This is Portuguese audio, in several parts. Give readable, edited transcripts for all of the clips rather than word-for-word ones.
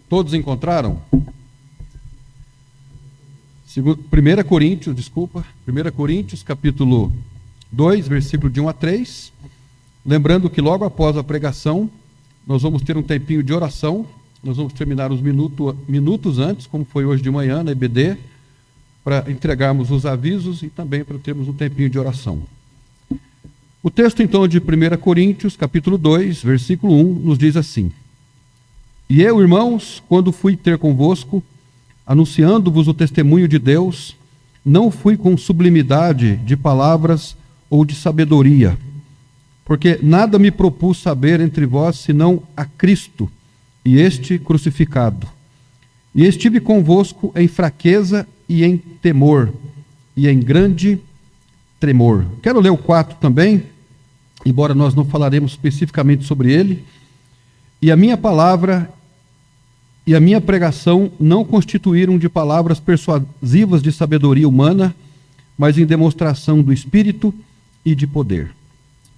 Todos encontraram? 1 Coríntios, capítulo 2, versículo de 1 a 3. Lembrando que logo após a pregação, nós vamos ter um tempinho de oração. Nós vamos terminar uns minutos antes, como foi hoje de manhã na EBD, para entregarmos os avisos e também para termos um tempinho de oração. O texto, então, de 1 Coríntios, capítulo 2, versículo 1, nos diz assim: E eu, irmãos, quando fui ter convosco, anunciando-vos o testemunho de Deus, não fui com sublimidade de palavras ou de sabedoria, porque nada me propus saber entre vós, senão a Cristo, e este crucificado. E estive convosco em fraqueza e em temor, e em grande tremor. Quero ler o 4 também, embora nós não falaremos especificamente sobre ele. E a minha palavra e a minha pregação não constituíram de palavras persuasivas de sabedoria humana, mas em demonstração do Espírito e de poder.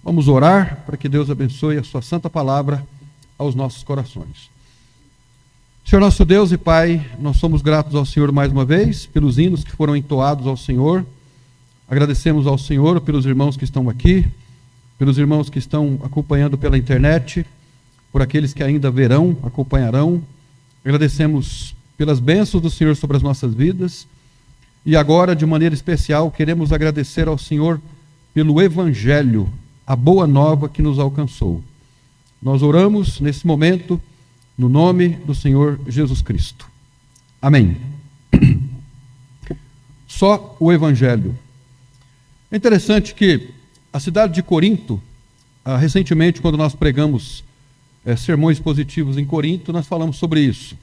Vamos orar para que Deus abençoe a sua santa palavra aos nossos corações. Senhor nosso Deus e Pai, nós somos gratos ao Senhor mais uma vez pelos hinos que foram entoados ao Senhor. Agradecemos ao Senhor pelos irmãos que estão aqui, pelos irmãos que estão acompanhando pela internet, por aqueles que ainda verão, acompanharão. Agradecemos pelas bênçãos do Senhor sobre as nossas vidas. E agora, de maneira especial, queremos agradecer ao Senhor pelo Evangelho, a boa nova que nos alcançou. Nós oramos nesse momento no nome do Senhor Jesus Cristo. Amém. Só o Evangelho. É interessante que a cidade de Corinto, recentemente, quando nós pregamos sermões positivos em Corinto, nós falamos sobre isso.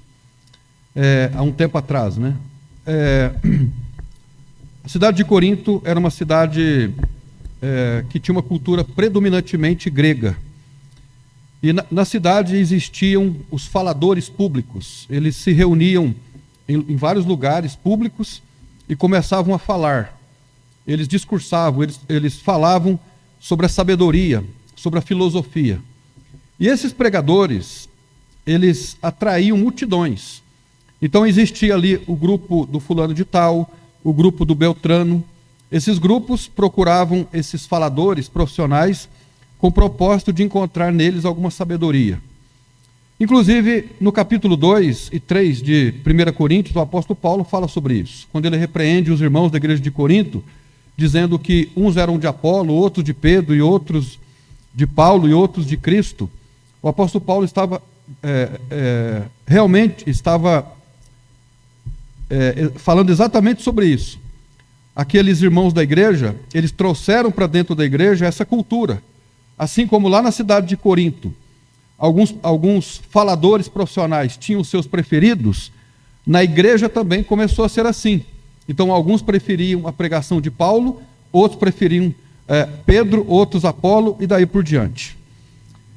Há um tempo atrás, né? A cidade de Corinto era uma cidade que tinha uma cultura predominantemente grega. E na cidade existiam os faladores públicos. Eles se reuniam em vários lugares públicos e começavam a falar. Eles discursavam, eles falavam sobre a sabedoria, sobre a filosofia. E esses pregadores, eles atraíam multidões. Então existia ali o grupo do fulano de tal, o grupo do Beltrano. Esses grupos procuravam esses faladores profissionais com o propósito de encontrar neles alguma sabedoria. Inclusive, no capítulo 2 e 3 de 1 Coríntios, o apóstolo Paulo fala sobre isso. Quando ele repreende os irmãos da igreja de Corinto, dizendo que uns eram de Apolo, outros de Pedro, e outros de Paulo, e outros de Cristo, o apóstolo Paulo estava realmente falando exatamente sobre isso. Aqueles irmãos da igreja, eles trouxeram para dentro da igreja essa cultura. Assim como lá na cidade de Corinto, alguns faladores profissionais tinham seus preferidos, na igreja também começou a ser assim. Então, alguns preferiam a pregação de Paulo, outros preferiam Pedro, outros Apolo, e daí por diante.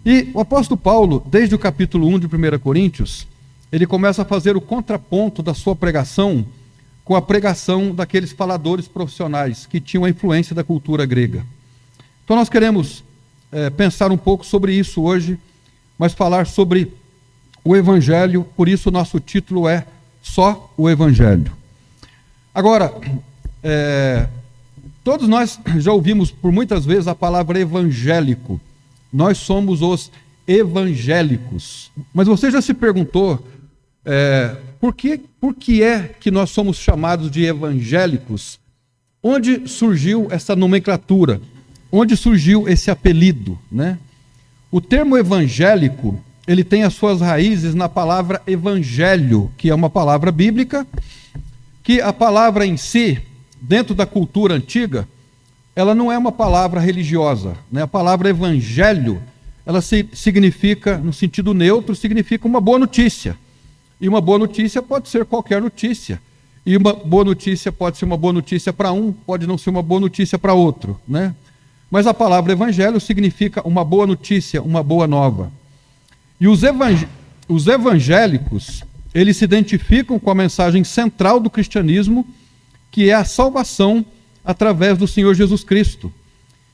E o apóstolo Paulo, desde o capítulo 1 de 1 Coríntios, ele começa a fazer o contraponto da sua pregação com a pregação daqueles faladores profissionais que tinham a influência da cultura grega. Então nós queremos pensar um pouco sobre isso hoje, mas falar sobre o Evangelho, por isso o nosso título é Só o Evangelho. Agora, todos nós já ouvimos por muitas vezes a palavra evangélico. Nós somos os evangélicos. Mas você já se perguntou por que é que nós somos chamados de evangélicos? Onde surgiu essa nomenclatura? Onde surgiu esse apelido, né? O termo evangélico, ele tem as suas raízes na palavra evangelho, que é uma palavra bíblica, que a palavra em si, dentro da cultura antiga, ela não é uma palavra religiosa, né? A palavra evangelho, ela significa, no sentido neutro, significa uma boa notícia. E uma boa notícia pode ser qualquer notícia. E uma boa notícia pode ser uma boa notícia para um, pode não ser uma boa notícia para outro, né? Mas a palavra evangelho significa uma boa notícia, uma boa nova. E os evangélicos, eles se identificam com a mensagem central do cristianismo, que é a salvação através do Senhor Jesus Cristo.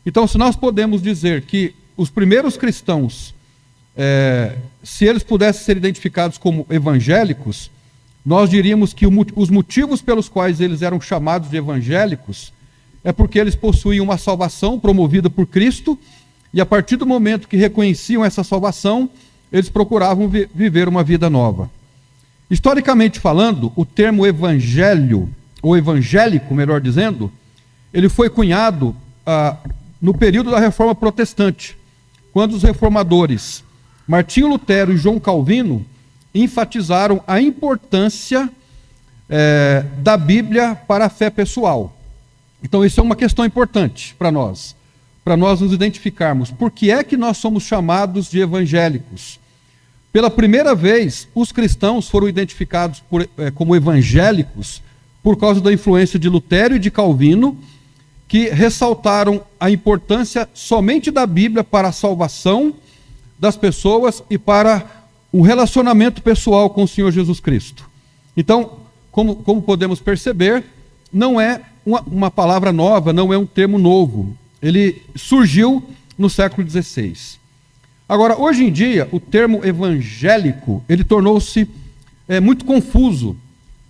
Então, se nós podemos dizer que os primeiros cristãos, se eles pudessem ser identificados como evangélicos, nós diríamos que os motivos pelos quais eles eram chamados de evangélicos é porque eles possuíam uma salvação promovida por Cristo, e a partir do momento que reconheciam essa salvação, eles procuravam viver uma vida nova. Historicamente falando, o termo evangelho, ou evangélico, melhor dizendo, ele foi cunhado no período da Reforma Protestante, quando os reformadores Martinho Lutero e João Calvino enfatizaram a importância da Bíblia para a fé pessoal. Então isso é uma questão importante para nós nos identificarmos. Por que é que nós somos chamados de evangélicos? Pela primeira vez, os cristãos foram identificados como evangélicos por causa da influência de Lutero e de Calvino, que ressaltaram a importância somente da Bíblia para a salvação das pessoas e para o relacionamento pessoal com o Senhor Jesus Cristo. Então, como podemos perceber, não é uma palavra nova, não é um termo novo. Ele surgiu no século XVI. Agora, hoje em dia, o termo evangélico, ele tornou-se muito confuso,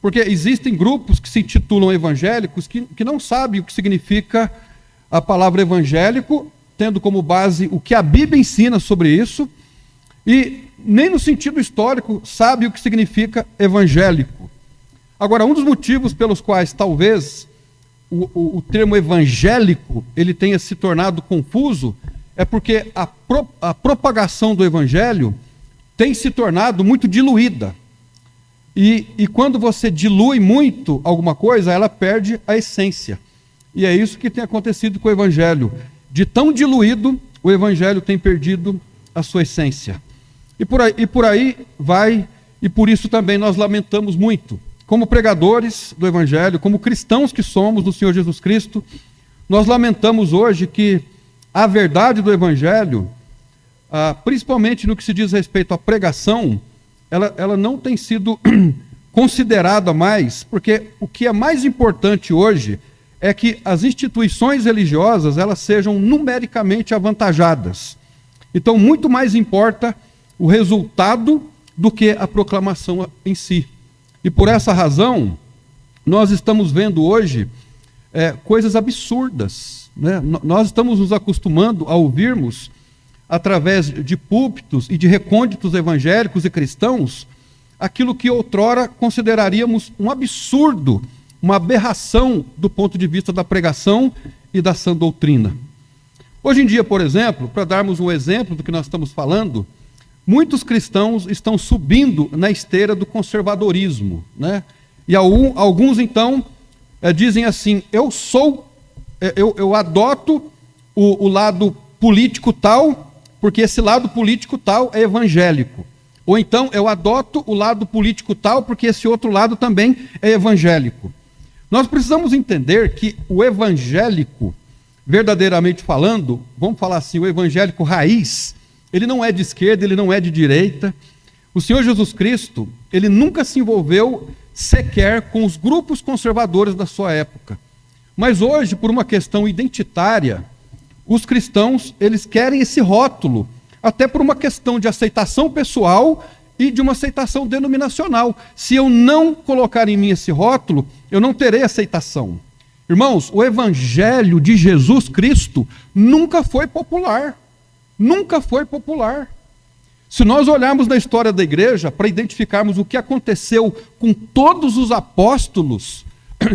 porque existem grupos que se intitulam evangélicos que não sabem o que significa a palavra evangélico, tendo como base o que a Bíblia ensina sobre isso, e nem no sentido histórico sabe o que significa evangélico. Agora, um dos motivos pelos quais talvez o termo evangélico ele tenha se tornado confuso é porque a propagação do evangelho tem se tornado muito diluída. E quando você dilui muito alguma coisa, ela perde a essência. E é isso que tem acontecido com o evangelho. De tão diluído, o evangelho tem perdido a sua essência. E por aí vai, e por isso também nós lamentamos muito. Como pregadores do evangelho, como cristãos que somos do Senhor Jesus Cristo, nós lamentamos hoje que a verdade do evangelho, principalmente no que se diz respeito à pregação, ela não tem sido considerada mais, porque o que é mais importante hoje é que as instituições religiosas elas sejam numericamente avantajadas. Então, muito mais importa o resultado do que a proclamação em si. E por essa razão, nós estamos vendo hoje coisas absurdas, né? Nós estamos nos acostumando a ouvirmos, através de púlpitos e de recônditos evangélicos e cristãos, aquilo que outrora consideraríamos um absurdo, uma aberração do ponto de vista da pregação e da sã doutrina. Hoje em dia, por exemplo, para darmos um exemplo do que nós estamos falando, muitos cristãos estão subindo na esteira do conservadorismo, né? E alguns, então, dizem assim, eu adoto o lado político tal, porque esse lado político tal é evangélico. Ou então, eu adoto o lado político tal, porque esse outro lado também é evangélico. Nós precisamos entender que o evangélico, verdadeiramente falando, vamos falar assim, o evangélico raiz, ele não é de esquerda, ele não é de direita. O Senhor Jesus Cristo, ele nunca se envolveu sequer com os grupos conservadores da sua época. Mas hoje, por uma questão identitária, os cristãos, eles querem esse rótulo, até por uma questão de aceitação pessoal e de uma aceitação denominacional. Se eu não colocar em mim esse rótulo, eu não terei aceitação. Irmãos, o evangelho de Jesus Cristo nunca foi popular. Nunca foi popular. Se nós olharmos na história da igreja para identificarmos o que aconteceu com todos os apóstolos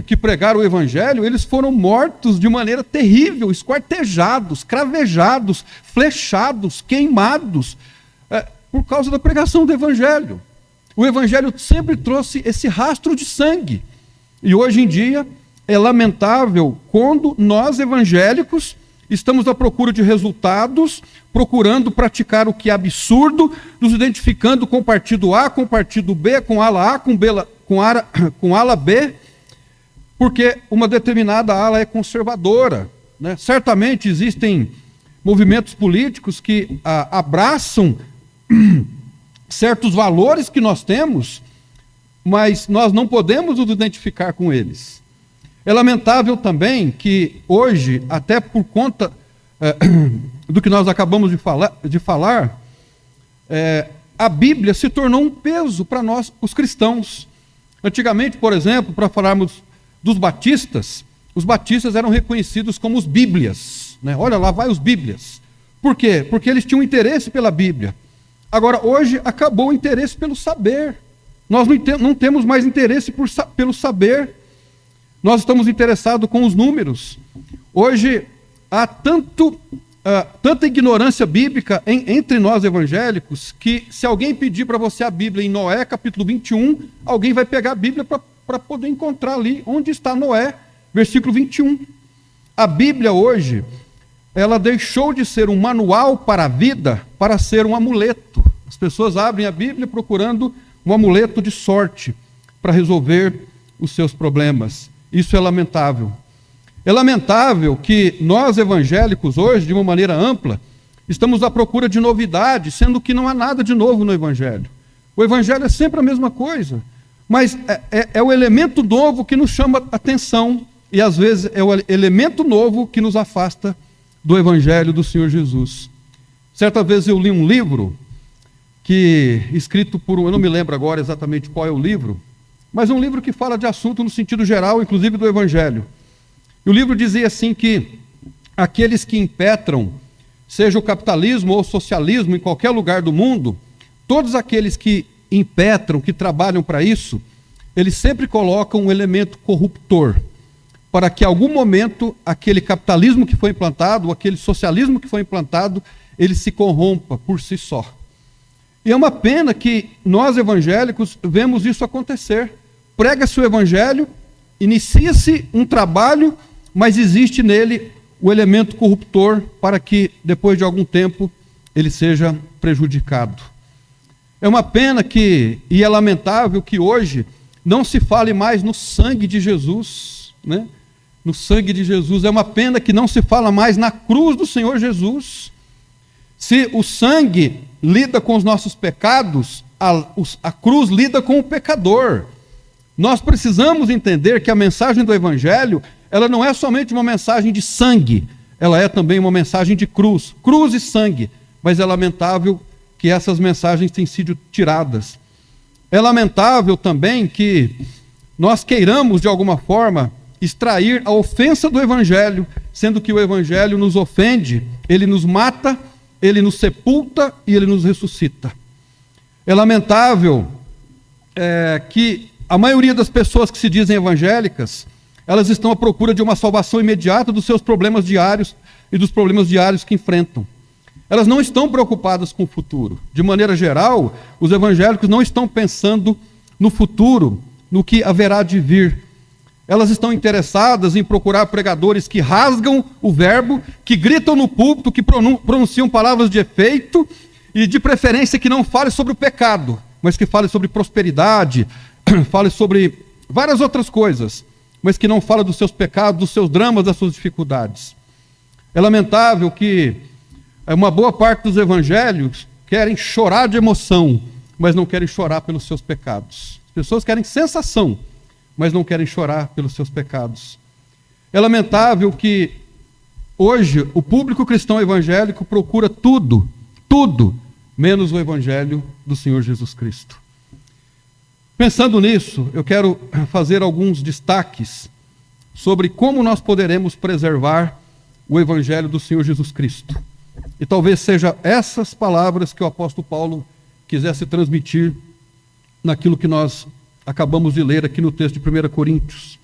que pregaram o evangelho, eles foram mortos de maneira terrível, esquartejados, cravejados, flechados, queimados, por causa da pregação do evangelho. O evangelho sempre trouxe esse rastro de sangue. E hoje em dia é lamentável quando nós evangélicos estamos à procura de resultados, procurando praticar o que é absurdo, nos identificando com o partido A, com o partido B, com ala A, com ala B, porque uma determinada ala é conservadora, né? Certamente existem movimentos políticos que abraçam certos valores que nós temos, mas nós não podemos nos identificar com eles. É lamentável também que hoje, até por conta do que nós acabamos de falar, a Bíblia se tornou um peso para nós, os cristãos. Antigamente, por exemplo, para falarmos dos batistas, os batistas eram reconhecidos como os bíblias, né? Olha, lá vai os bíblias. Por quê? Porque eles tinham interesse pela Bíblia. Agora, hoje, acabou o interesse pelo saber. Nós não temos mais interesse pelo saber. Nós estamos interessados com os números. Hoje, há tanta ignorância bíblica entre nós evangélicos, que se alguém pedir para você a Bíblia em Noé, capítulo 21, alguém vai pegar a Bíblia para poder encontrar ali onde está Noé, versículo 21. A Bíblia hoje, ela deixou de ser um manual para a vida para ser um amuleto. As pessoas abrem a Bíblia procurando um amuleto de sorte para resolver os seus problemas. Isso é lamentável. É lamentável que nós evangélicos hoje, de uma maneira ampla, estamos à procura de novidade, sendo que não há nada de novo no Evangelho. O Evangelho é sempre a mesma coisa, mas é o elemento novo que nos chama a atenção e às vezes é o elemento novo que nos afasta do Evangelho do Senhor Jesus. Certa vez eu li um livro escrito por eu não me lembro agora exatamente qual é o livro, mas um livro que fala de assunto no sentido geral, inclusive do Evangelho. E o livro dizia assim que aqueles que impetram, seja o capitalismo ou o socialismo em qualquer lugar do mundo, todos aqueles que impetram, que trabalham para isso, eles sempre colocam um elemento corruptor, para que em algum momento aquele capitalismo que foi implantado, ou aquele socialismo que foi implantado, ele se corrompa por si só. E é uma pena que nós evangélicos vemos isso acontecer. Prega-se o evangelho, inicia-se um trabalho, mas existe nele o elemento corruptor para que, depois de algum tempo, ele seja prejudicado. É uma pena e é lamentável que hoje não se fale mais no sangue de Jesus, né? No sangue de Jesus. É uma pena que não se fala mais na cruz do Senhor Jesus. Se o sangue lida com os nossos pecados, a cruz lida com o pecador. Nós precisamos entender que a mensagem do Evangelho, ela não é somente uma mensagem de sangue, ela é também uma mensagem de cruz e sangue, mas é lamentável que essas mensagens têm sido tiradas. É lamentável também que nós queiramos, de alguma forma, extrair a ofensa do Evangelho, sendo que o Evangelho nos ofende, ele nos mata, ele nos sepulta e ele nos ressuscita. É lamentável que a maioria das pessoas que se dizem evangélicas, elas estão à procura de uma salvação imediata dos seus problemas diários e dos problemas diários que enfrentam. Elas não estão preocupadas com o futuro. De maneira geral, os evangélicos não estão pensando no futuro, no que haverá de vir. Elas estão interessadas em procurar pregadores que rasgam o verbo, que gritam no púlpito, que pronunciam palavras de efeito e, de preferência, que não fale sobre o pecado, mas que fale sobre prosperidade, fale sobre várias outras coisas, mas que não fale dos seus pecados, dos seus dramas, das suas dificuldades. É lamentável que uma boa parte dos evangelhos querem chorar de emoção, mas não querem chorar pelos seus pecados. As pessoas querem sensação, mas não querem chorar pelos seus pecados. É lamentável que hoje o público cristão evangélico procura tudo, menos o evangelho do Senhor Jesus Cristo. Pensando nisso, eu quero fazer alguns destaques sobre como nós poderemos preservar o evangelho do Senhor Jesus Cristo. E talvez seja essas palavras que o apóstolo Paulo quisesse transmitir naquilo que nós acabamos de ler aqui no texto de 1 Coríntios.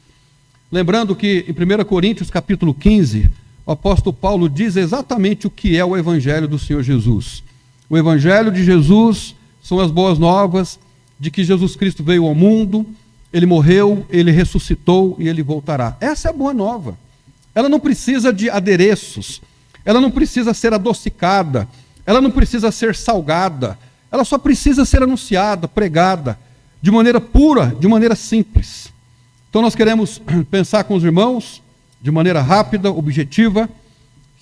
Lembrando que em 1 Coríntios capítulo 15, o apóstolo Paulo diz exatamente o que é o evangelho do Senhor Jesus. O evangelho de Jesus são as boas novas de que Jesus Cristo veio ao mundo, ele morreu, ele ressuscitou e ele voltará. Essa é a boa nova. Ela não precisa de adereços, ela não precisa ser adocicada, ela não precisa ser salgada, ela só precisa ser anunciada, pregada, de maneira pura, de maneira simples. Então nós queremos pensar com os irmãos, de maneira rápida, objetiva,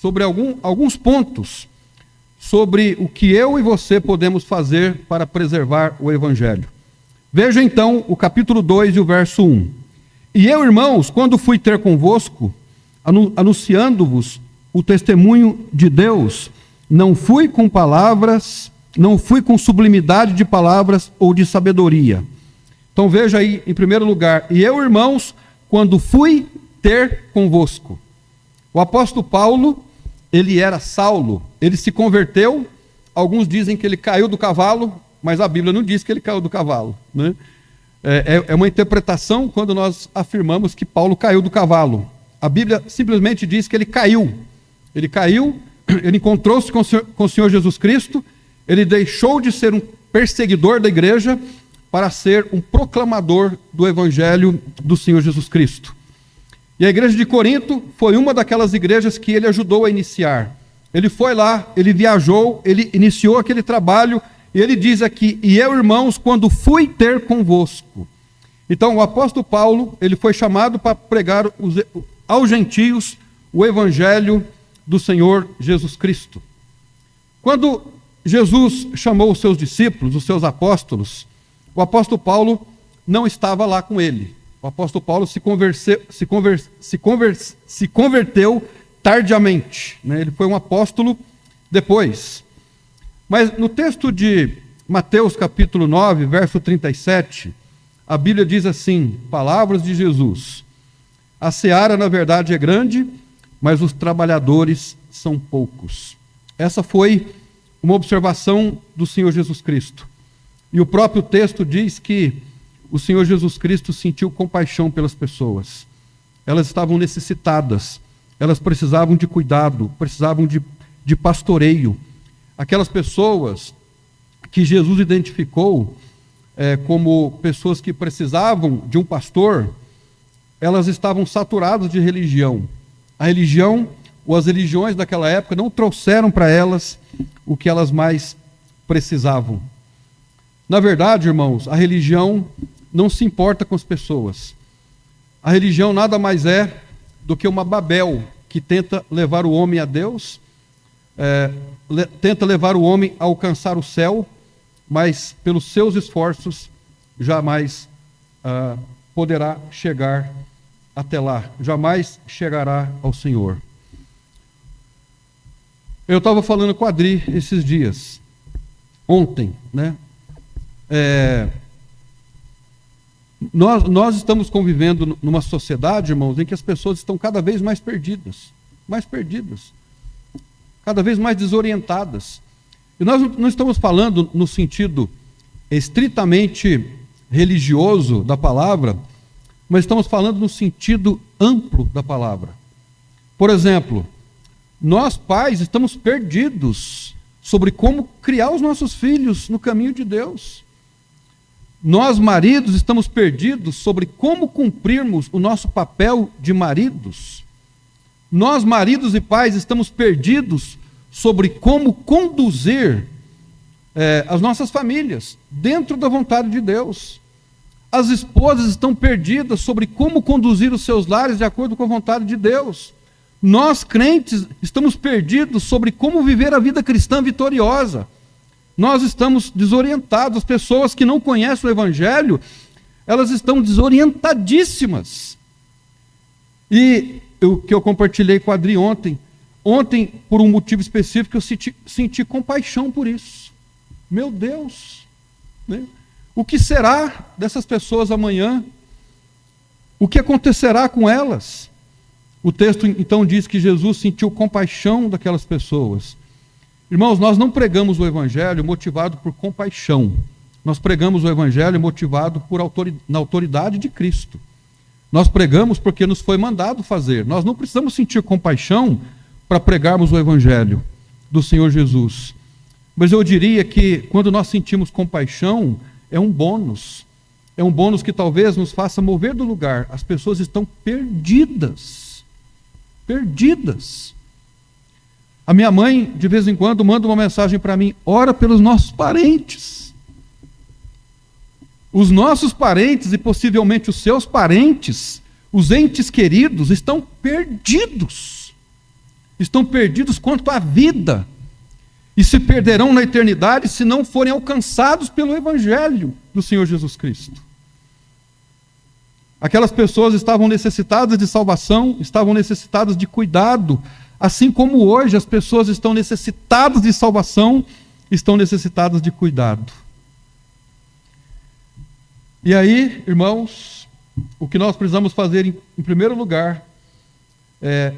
sobre alguns pontos, sobre o que eu e você podemos fazer para preservar o Evangelho. Veja então o capítulo 2 e o verso 1. E eu, irmãos, quando fui ter convosco, anunciando-vos o testemunho de Deus, não fui com palavras não fui com sublimidade de palavras ou de sabedoria. Então veja aí, em primeiro lugar, e eu, irmãos, quando fui ter convosco. O apóstolo Paulo, ele era Saulo, ele se converteu, alguns dizem que ele caiu do cavalo, mas a Bíblia não diz que ele caiu do cavalo, né? É uma interpretação quando nós afirmamos que Paulo caiu do cavalo. A Bíblia simplesmente diz que ele caiu, ele encontrou-se com o Senhor Jesus Cristo, ele deixou de ser um perseguidor da igreja para ser um proclamador do Evangelho do Senhor Jesus Cristo. E a igreja de Corinto foi uma daquelas igrejas que ele ajudou a iniciar. Ele foi lá, ele viajou, ele iniciou aquele trabalho, e ele diz aqui, e eu, irmãos, quando fui ter convosco. Então, o apóstolo Paulo, ele foi chamado para pregar aos gentios o Evangelho do Senhor Jesus Cristo. Quando Jesus chamou os seus discípulos, os seus apóstolos, o apóstolo Paulo não estava lá com ele. O apóstolo Paulo se converteu tardiamente, né? Ele foi um apóstolo depois. Mas no texto de Mateus capítulo 9, verso 37, a Bíblia diz assim, palavras de Jesus, a seara na verdade é grande, mas os trabalhadores são poucos. Essa foi uma observação do Senhor Jesus Cristo. E o próprio texto diz que o Senhor Jesus Cristo sentiu compaixão pelas pessoas. Elas estavam necessitadas, elas precisavam de cuidado, precisavam de pastoreio. Aquelas pessoas que Jesus identificou como pessoas que precisavam de um pastor, elas estavam saturadas de religião. A religião, ou as religiões daquela época, não trouxeram para elas o que elas mais precisavam. Na verdade, irmãos, a religião não se importa com as pessoas. A religião nada mais é do que uma Babel que tenta levar o homem a Deus, tenta levar o homem a alcançar o céu, mas pelos seus esforços jamais poderá chegar até lá, jamais chegará ao Senhor. Eu estava falando com a Adri esses dias, ontem, né? Nós estamos convivendo numa sociedade, irmãos, em que as pessoas estão cada vez mais perdidas, cada vez mais desorientadas. E nós não estamos falando no sentido estritamente religioso da palavra, mas estamos falando no sentido amplo da palavra. Por exemplo, nós pais estamos perdidos sobre como criar os nossos filhos no caminho de Deus. Nós, maridos, estamos perdidos sobre como cumprirmos o nosso papel de maridos. Nós, maridos e pais, estamos perdidos sobre como conduzir as nossas famílias dentro da vontade de Deus. As esposas estão perdidas sobre como conduzir os seus lares de acordo com a vontade de Deus. Nós, crentes, estamos perdidos sobre como viver a vida cristã vitoriosa. Nós estamos desorientados. As pessoas que não conhecem o Evangelho, elas estão desorientadíssimas. E o que eu compartilhei com a Adri ontem, por um motivo específico, eu senti compaixão por isso. Meu Deus! Né? O que será dessas pessoas amanhã? O que acontecerá com elas? O texto então diz que Jesus sentiu compaixão daquelas pessoas. Irmãos, nós não pregamos o Evangelho motivado por compaixão. Nós pregamos o Evangelho motivado na autoridade de Cristo. Nós pregamos porque nos foi mandado fazer. Nós não precisamos sentir compaixão para pregarmos o Evangelho do Senhor Jesus. Mas eu diria que quando nós sentimos compaixão, é um bônus. É um bônus que talvez nos faça mover do lugar. As pessoas estão perdidas. Perdidas. A minha mãe, de vez em quando, manda uma mensagem para mim: ora pelos nossos parentes. Os nossos parentes e possivelmente os seus parentes, os entes queridos, estão perdidos. Estão perdidos quanto à vida. E se perderão na eternidade se não forem alcançados pelo Evangelho do Senhor Jesus Cristo. Aquelas pessoas estavam necessitadas de salvação, estavam necessitadas de cuidado, assim como hoje as pessoas estão necessitadas de salvação, estão necessitadas de cuidado. E aí, irmãos, o que nós precisamos fazer em primeiro lugar,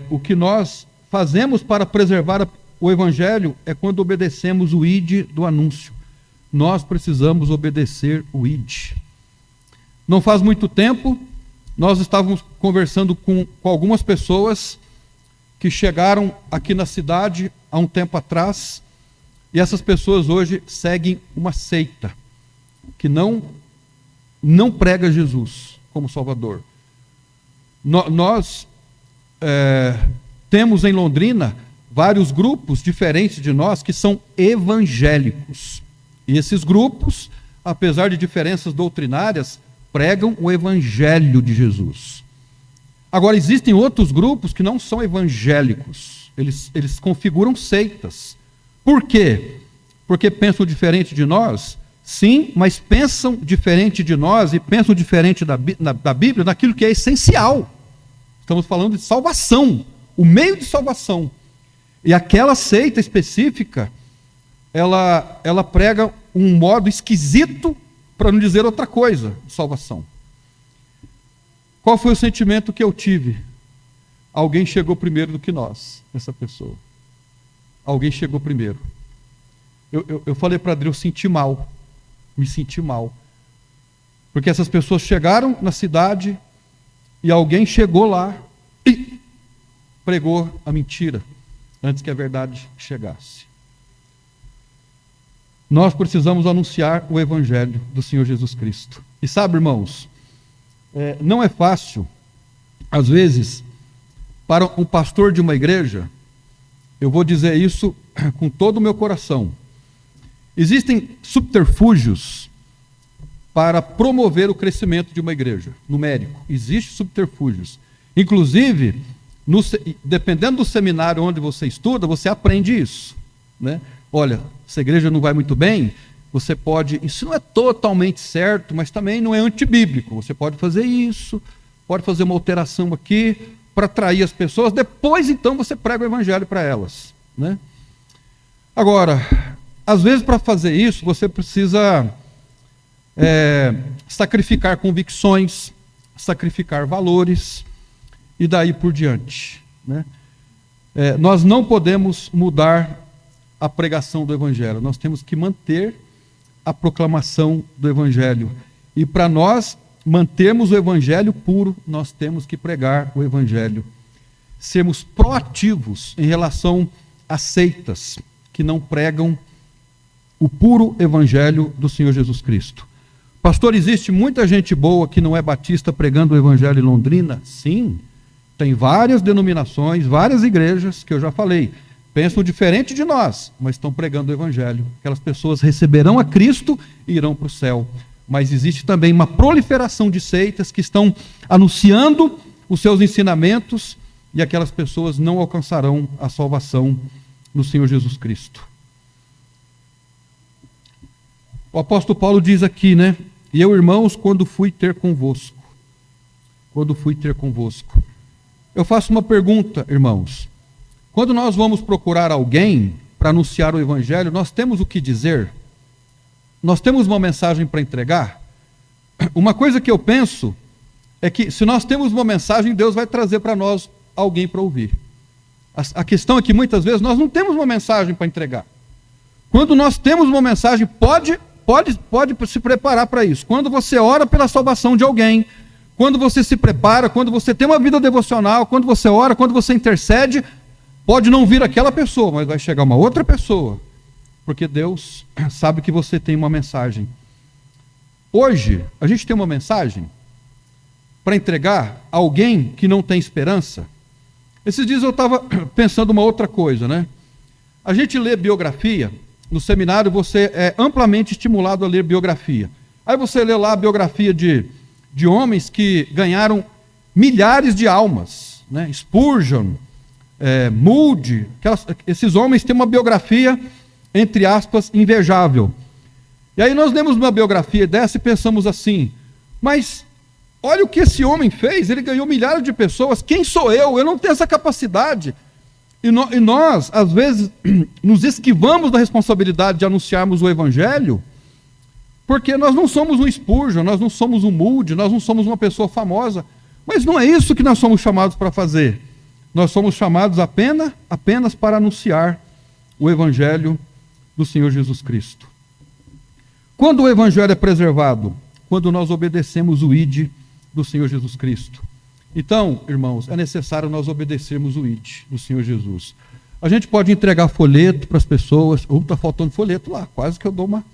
o que nós fazemos para preservar o Evangelho é quando obedecemos o ID do anúncio. Nós precisamos obedecer o ID. Não faz muito tempo, nós estávamos conversando com algumas pessoas que chegaram aqui na cidade há um tempo atrás, e essas pessoas hoje seguem uma seita que não prega Jesus como Salvador. Nós temos em Londrina vários grupos diferentes de nós que são evangélicos. E esses grupos, apesar de diferenças doutrinárias, pregam o Evangelho de Jesus. Agora, existem outros grupos que não são evangélicos. Eles configuram seitas. Por quê? Porque pensam diferente de nós? Sim, mas pensam diferente de nós e pensam diferente da Bíblia naquilo que é essencial. Estamos falando de salvação, o meio de salvação. E aquela seita específica, ela prega um modo esquisito, para não dizer outra coisa, de salvação. Qual foi o sentimento que eu tive? Alguém chegou primeiro do que nós, essa pessoa. Alguém chegou primeiro. Eu falei para Adri, eu senti mal. Me senti mal. Porque essas pessoas chegaram na cidade e alguém chegou lá e pregou a mentira antes que a verdade chegasse. Nós precisamos anunciar o Evangelho do Senhor Jesus Cristo. E sabe, irmãos, não é fácil, às vezes, para um pastor de uma igreja, eu vou dizer isso com todo o meu coração. Existem subterfúgios para promover o crescimento de uma igreja, numérico. Existem subterfúgios. Inclusive, dependendo do seminário onde você estuda, você aprende isso, né? Olha, se a igreja não vai muito bem, você pode... Isso não é totalmente certo, mas também não é antibíblico. Você pode fazer isso, pode fazer uma alteração aqui para atrair as pessoas. Depois, então, você prega o Evangelho para elas, né? Agora, às vezes, para fazer isso, você precisa sacrificar convicções, sacrificar valores e daí por diante, né? Nós não podemos mudar a pregação do Evangelho, nós temos que manter a proclamação do Evangelho. E para nós mantermos o Evangelho puro, nós temos que pregar o Evangelho. Sermos proativos em relação a seitas que não pregam o puro Evangelho do Senhor Jesus Cristo. Pastor, existe muita gente boa que não é batista pregando o Evangelho em Londrina? Sim, tem várias denominações, várias igrejas que eu já falei. Pensam diferente de nós, mas estão pregando o Evangelho. Aquelas pessoas receberão a Cristo e irão para o céu. Mas existe também uma proliferação de seitas que estão anunciando os seus ensinamentos e aquelas pessoas não alcançarão a salvação no Senhor Jesus Cristo. O apóstolo Paulo diz aqui, né? E eu, irmãos, quando fui ter convosco. Eu faço uma pergunta, irmãos. Quando nós vamos procurar alguém para anunciar o Evangelho, nós temos o que dizer? Nós temos uma mensagem para entregar? Uma coisa que eu penso é que se nós temos uma mensagem, Deus vai trazer para nós alguém para ouvir. A questão é que muitas vezes nós não temos uma mensagem para entregar. Quando nós temos uma mensagem, pode se preparar para isso. Quando você ora pela salvação de alguém, quando você se prepara, quando você tem uma vida devocional, quando você ora, quando você intercede, pode não vir aquela pessoa, mas vai chegar uma outra pessoa, porque Deus sabe que você tem uma mensagem. Hoje, a gente tem uma mensagem para entregar a alguém que não tem esperança. Esses dias eu estava pensando uma outra coisa, né? A gente lê biografia, no seminário você é amplamente estimulado a ler biografia. Aí você lê lá a biografia de homens que ganharam milhares de almas, né? Spurgeon, Moody, esses homens têm uma biografia, entre aspas, invejável. E aí nós lemos uma biografia dessa e pensamos assim, mas olha o que esse homem fez, ele ganhou milhares de pessoas, quem sou eu? Eu não tenho essa capacidade. E nós, às vezes, nos esquivamos da responsabilidade de anunciarmos o Evangelho, porque nós não somos um Spurgeon, nós não somos um Moody, nós não somos uma pessoa famosa. Mas não é isso que nós somos chamados para fazer. Nós somos chamados apenas para anunciar o Evangelho do Senhor Jesus Cristo. Quando o Evangelho é preservado? Quando nós obedecemos o ID do Senhor Jesus Cristo. Então, irmãos, é necessário nós obedecermos o ID do Senhor Jesus. A gente pode entregar folheto para as pessoas. Está faltando folheto lá, quase que eu dou uma...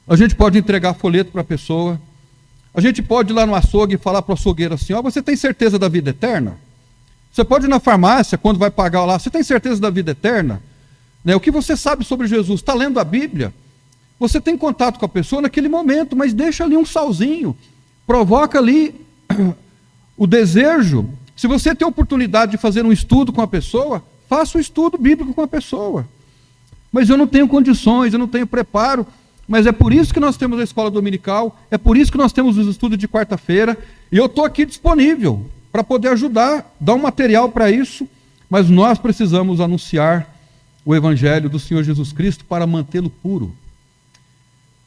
A gente pode entregar folheto para a pessoa. A gente pode ir lá no açougue e falar para o açougueiro assim, ó, você tem certeza da vida eterna? Você pode ir na farmácia, quando vai pagar lá, você tem certeza da vida eterna? Né? O que você sabe sobre Jesus? Está lendo a Bíblia? Você tem contato com a pessoa naquele momento, mas deixa ali um salzinho. Provoca ali o desejo. Se você tem a oportunidade de fazer um estudo com a pessoa, faça o estudo bíblico com a pessoa. Mas eu não tenho condições, eu não tenho preparo. Mas é por isso que nós temos a escola dominical, é por isso que nós temos os estudos de quarta-feira, e eu estou aqui disponível para poder ajudar, dar um material para isso, mas nós precisamos anunciar o Evangelho do Senhor Jesus Cristo para mantê-lo puro.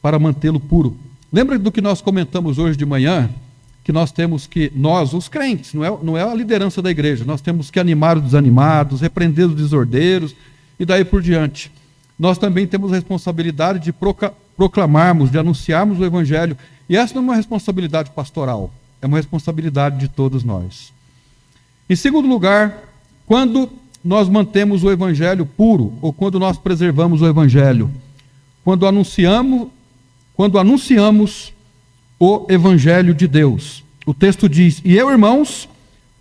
Para mantê-lo puro. Lembra do que nós comentamos hoje de manhã? Que nós temos que, nós, os crentes, não é a liderança da igreja, nós temos que animar os desanimados, repreender os desordeiros, e daí por diante. Nós também temos a responsabilidade de proclamarmos, de anunciarmos o Evangelho. E essa não é uma responsabilidade pastoral, é uma responsabilidade de todos nós. Em segundo lugar, quando nós mantemos o Evangelho puro, ou quando nós preservamos o Evangelho, quando anunciamos o Evangelho de Deus. O texto diz, e eu, irmãos,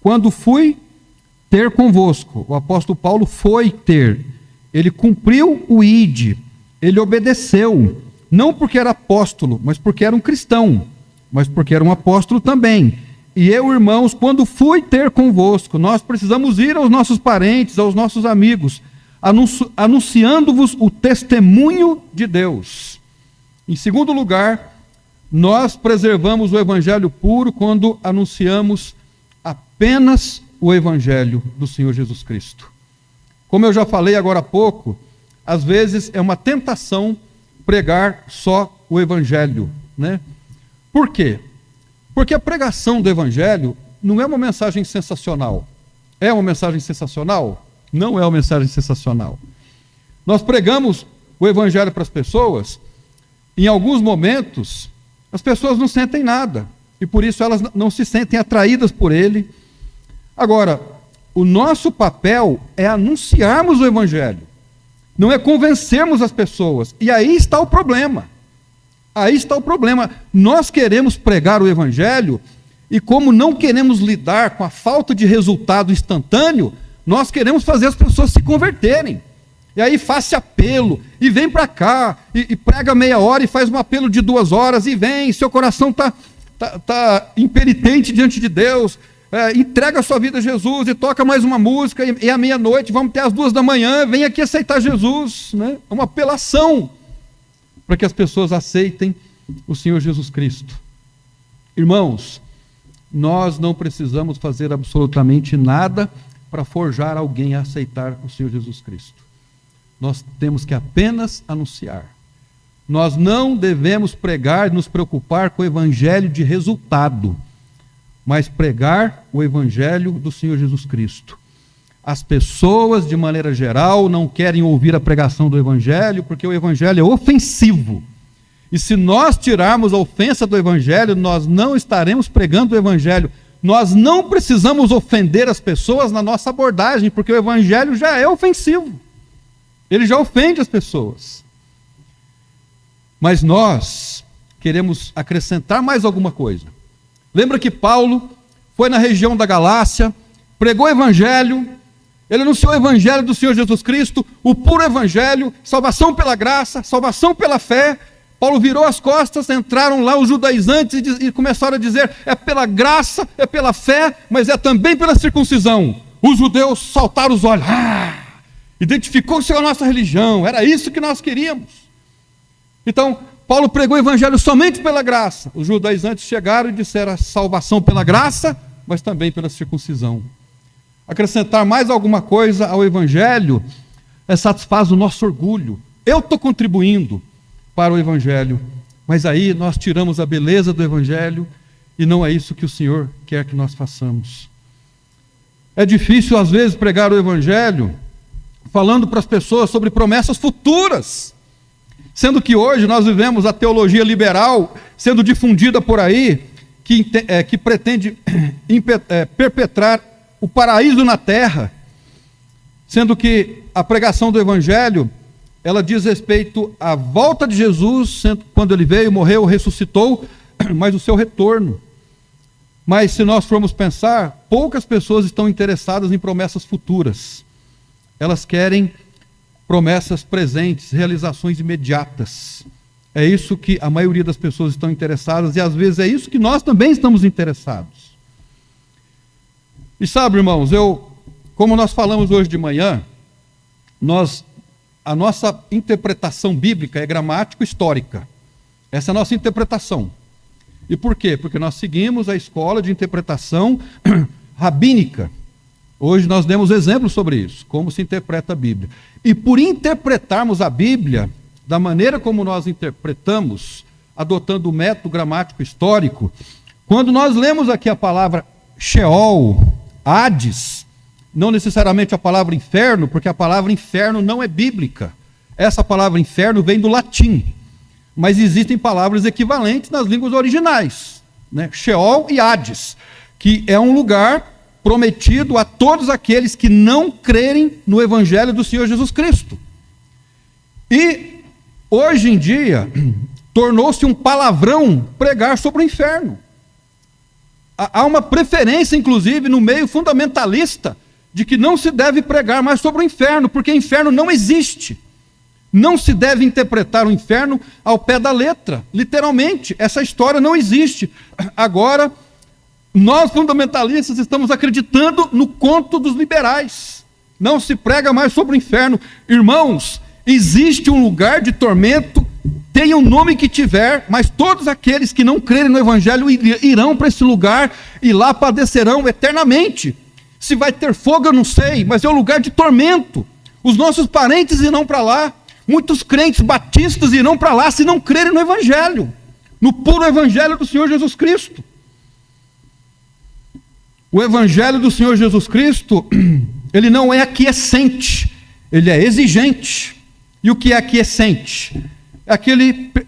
quando fui ter convosco, o apóstolo Paulo foi ter, ele cumpriu o ID, ele obedeceu, não porque era apóstolo, mas porque era um cristão, mas porque era um apóstolo também. E eu, irmãos, quando fui ter convosco, nós precisamos ir aos nossos parentes, aos nossos amigos, anunciando-vos o testemunho de Deus. Em segundo lugar, nós preservamos o Evangelho puro quando anunciamos apenas o Evangelho do Senhor Jesus Cristo. Como eu já falei agora há pouco, às vezes é uma tentação pregar só o Evangelho, né? Por quê? Porque a pregação do Evangelho não é uma mensagem sensacional. É uma mensagem sensacional? Não é uma mensagem sensacional. Nós pregamos o Evangelho para as pessoas, em alguns momentos, as pessoas não sentem nada, e por isso elas não se sentem atraídas por ele. Agora, o nosso papel é anunciarmos o Evangelho, não é convencermos as pessoas, e aí está o problema. Aí está o problema. Nós queremos pregar o Evangelho, e como não queremos lidar com a falta de resultado instantâneo, nós queremos fazer as pessoas se converterem. E aí faz apelo, e vem para cá, e prega meia hora, e faz um apelo de 2 horas, e vem, seu coração está impenitente diante de Deus, entrega a sua vida a Jesus, e toca mais uma música, e à meia-noite, vamos até às 2 da manhã, vem aqui aceitar Jesus, né? É uma apelação para que as pessoas aceitem o Senhor Jesus Cristo. Irmãos, nós não precisamos fazer absolutamente nada para forjar alguém a aceitar o Senhor Jesus Cristo. Nós temos que apenas anunciar. Nós não devemos pregar e nos preocupar com o evangelho de resultado, mas pregar o evangelho do Senhor Jesus Cristo. As pessoas, de maneira geral, não querem ouvir a pregação do evangelho porque o evangelho é ofensivo. E se nós tirarmos a ofensa do evangelho, nós não estaremos pregando o evangelho. Nós não precisamos ofender as pessoas na nossa abordagem, porque o evangelho já é ofensivo. Ele já ofende as pessoas. Mas nós queremos acrescentar mais alguma coisa. Lembra que Paulo foi na região da Galácia, pregou o evangelho, ele anunciou o evangelho do Senhor Jesus Cristo, o puro evangelho, salvação pela graça, salvação pela fé. Paulo virou as costas, entraram lá os judaizantes e começaram a dizer, é pela graça, é pela fé, mas é também pela circuncisão. Os judeus saltaram os olhos, identificou-se com a nossa religião, era isso que nós queríamos. Então, Paulo pregou o evangelho somente pela graça. Os judaizantes chegaram e disseram a salvação pela graça, mas também pela circuncisão. Acrescentar mais alguma coisa ao Evangelho satisfaz o nosso orgulho. Eu estou contribuindo para o Evangelho, mas aí nós tiramos a beleza do Evangelho e não é isso que o Senhor quer que nós façamos. É difícil, às vezes, pregar o Evangelho falando para as pessoas sobre promessas futuras, sendo que hoje nós vivemos a teologia liberal sendo difundida por aí, que pretende perpetrar o paraíso na terra, sendo que a pregação do Evangelho, ela diz respeito à volta de Jesus, quando ele veio, morreu, ressuscitou, mas o seu retorno. Mas se nós formos pensar, poucas pessoas estão interessadas em promessas futuras. Elas querem promessas presentes, realizações imediatas. É isso que a maioria das pessoas estão interessadas, e às vezes é isso que nós também estamos interessados. E sabe, irmãos, como nós falamos hoje de manhã, a nossa interpretação bíblica é gramático-histórica. Essa é a nossa interpretação. E por quê? Porque nós seguimos a escola de interpretação rabínica. Hoje nós demos exemplos sobre isso, como se interpreta a Bíblia. E por interpretarmos a Bíblia da maneira como nós interpretamos, adotando o método gramático histórico, quando nós lemos aqui a palavra Sheol, Hades, não necessariamente a palavra inferno, porque a palavra inferno não é bíblica. Essa palavra inferno vem do latim, mas existem palavras equivalentes nas línguas originais, né? Sheol e Hades, que é um lugar prometido a todos aqueles que não crerem no Evangelho do Senhor Jesus Cristo. E, hoje em dia, tornou-se um palavrão pregar sobre o inferno. Há uma preferência, inclusive, no meio fundamentalista, de que não se deve pregar mais sobre o inferno, porque o inferno não existe. Não se deve interpretar o inferno ao pé da letra, literalmente. Essa história não existe. Agora, nós fundamentalistas estamos acreditando no conto dos liberais. Não se prega mais sobre o inferno. Irmãos, existe um lugar de tormento, tenha o nome que tiver, mas todos aqueles que não crerem no Evangelho irão para esse lugar e lá padecerão eternamente. Se vai ter fogo eu não sei, mas é um lugar de tormento. Os nossos parentes irão para lá. Muitos crentes batistas irão para lá se não crerem no Evangelho, no puro Evangelho do Senhor Jesus Cristo. O Evangelho do Senhor Jesus Cristo, ele não é aquiescente, ele é exigente. E o que é aquiescente? É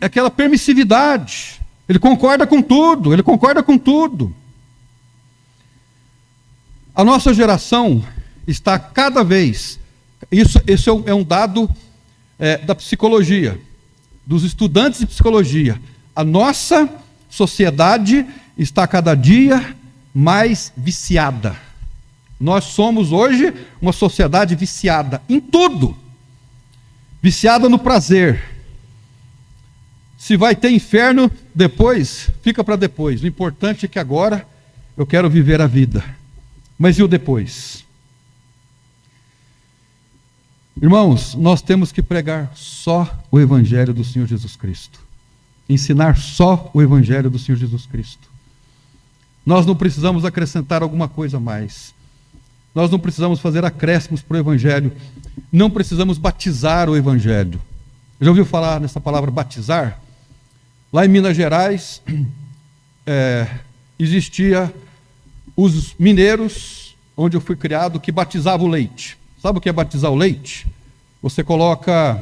aquela permissividade. Ele concorda com tudo, ele concorda com tudo. A nossa geração está cada vez, esse é um dado da psicologia, dos estudantes de psicologia. A nossa sociedade está cada dia mais viciada. Nós somos hoje uma sociedade viciada em tudo. Viciada no prazer. Se vai ter inferno depois, fica para depois. O importante é que agora eu quero viver a vida. Mas e o depois? Irmãos, nós temos que pregar só o Evangelho do Senhor Jesus Cristo. Ensinar só o Evangelho do Senhor Jesus Cristo. Nós não precisamos acrescentar alguma coisa a mais. Nós não precisamos fazer acréscimos para o Evangelho. Não precisamos batizar o Evangelho. Já ouviu falar nessa palavra batizar? Lá em Minas Gerais, existia os mineiros, onde eu fui criado, que batizavam o leite. Sabe o que é batizar o leite? Você coloca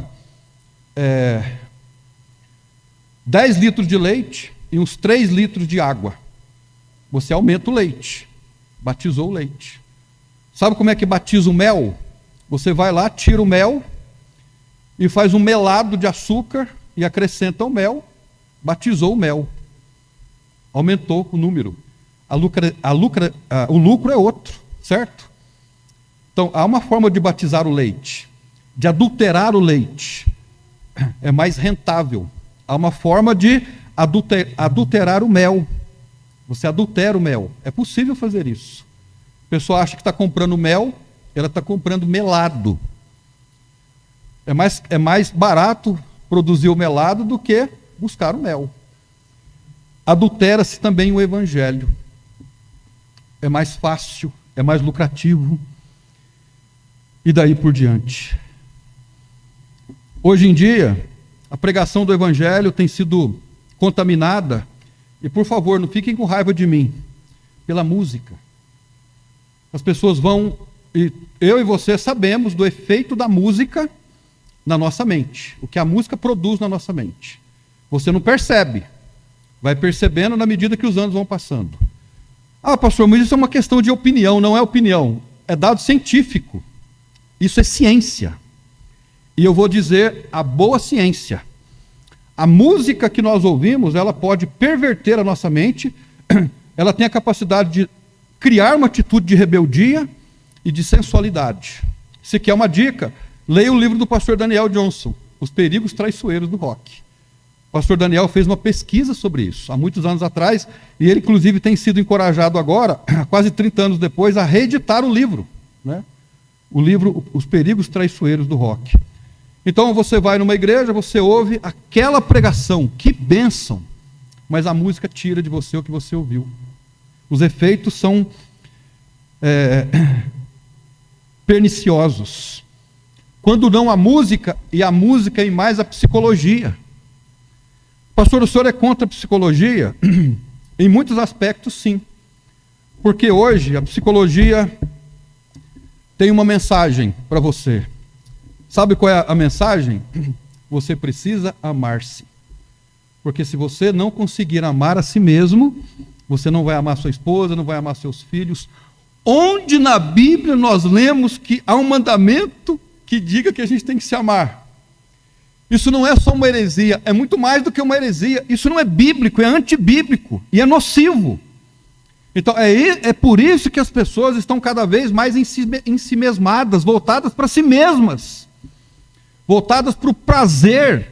10 litros de leite e uns 3 litros de água. Você aumenta o leite. Batizou o leite. Sabe como é que batiza o mel? Você vai lá, tira o mel e faz um melado de açúcar e acrescenta o mel. Batizou o mel. Aumentou o número. O lucro é outro, certo? Então, há uma forma de batizar o leite, de adulterar o leite. É mais rentável. Há uma forma de adulterar o mel. Você adultera o mel. É possível fazer isso. A pessoa acha que está comprando mel, ela está comprando melado. É mais barato produzir o melado do que buscar o mel. Adultera-se também o Evangelho. É mais fácil é mais lucrativo, e daí por diante. Hoje em dia, a pregação do Evangelho tem sido contaminada, e por favor, não fiquem com raiva de mim, pela música. As pessoas vão, e eu e você sabemos do efeito da música na nossa mente, o que a música produz na nossa mente. Você não percebe, vai percebendo na medida que os anos vão passando. Ah, pastor, mas isso é uma questão de opinião. Não é opinião, é dado científico. Isso é ciência. E eu vou dizer a boa ciência. A música que nós ouvimos, ela pode perverter a nossa mente, ela tem a capacidade de criar uma atitude de rebeldia e de sensualidade. Se quer uma dica, leia o livro do pastor Daniel Johnson, Os Perigos Traiçoeiros do Rock. O pastor Daniel fez uma pesquisa sobre isso, há muitos anos atrás, e ele inclusive tem sido encorajado agora, quase 30 anos depois, a reeditar o livro, né? O livro Os Perigos Traiçoeiros do Rock. Então você vai numa igreja, você ouve aquela pregação, que bênção, mas a música tira de você o que você ouviu. Os efeitos são perniciosos. Quando não a música, e a música e mais a psicologia. Pastor, o senhor é contra a psicologia? Em muitos aspectos, sim. Porque hoje a psicologia tem uma mensagem para você. Sabe qual é a mensagem? Você precisa amar-se. Porque se você não conseguir amar a si mesmo, você não vai amar sua esposa, não vai amar seus filhos. Onde na Bíblia nós lemos que há um mandamento que diga que a gente tem que se amar? Isso não é só uma heresia, é muito mais do que uma heresia. Isso não é bíblico, é antibíblico e é nocivo. Então é por isso que as pessoas estão cada vez mais em si mesmadas, voltadas para si mesmas, voltadas para o prazer,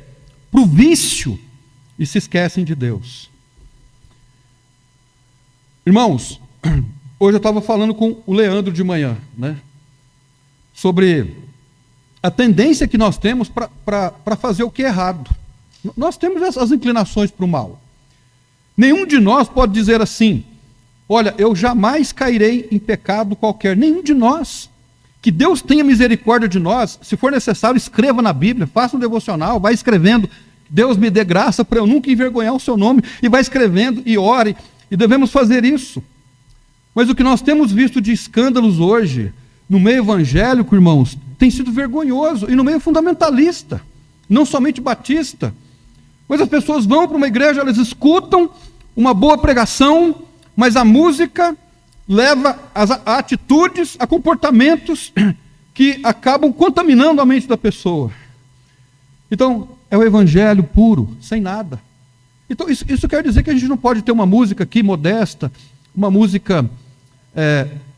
para o vício, e se esquecem de Deus. Irmãos, hoje eu estava falando com o Leandro de manhã, né, sobre a tendência que nós temos para fazer o que é errado. Nós temos essas inclinações para o mal. Nenhum de nós pode dizer assim: olha, eu jamais cairei em pecado qualquer. Nenhum de nós. Que Deus tenha misericórdia de nós. Se for necessário, escreva na Bíblia, faça um devocional, vai escrevendo. Deus me dê graça para eu nunca envergonhar o seu nome. E vai escrevendo e ore. E devemos fazer isso. Mas o que nós temos visto de escândalos hoje, no meio evangélico, irmãos, tem sido vergonhoso. E no meio fundamentalista, não somente batista. Mas as pessoas vão para uma igreja, elas escutam uma boa pregação, mas a música leva a atitudes, a comportamentos que acabam contaminando a mente da pessoa. Então, é o evangelho puro, sem nada. Então, isso quer dizer que a gente não pode ter uma música aqui modesta, uma música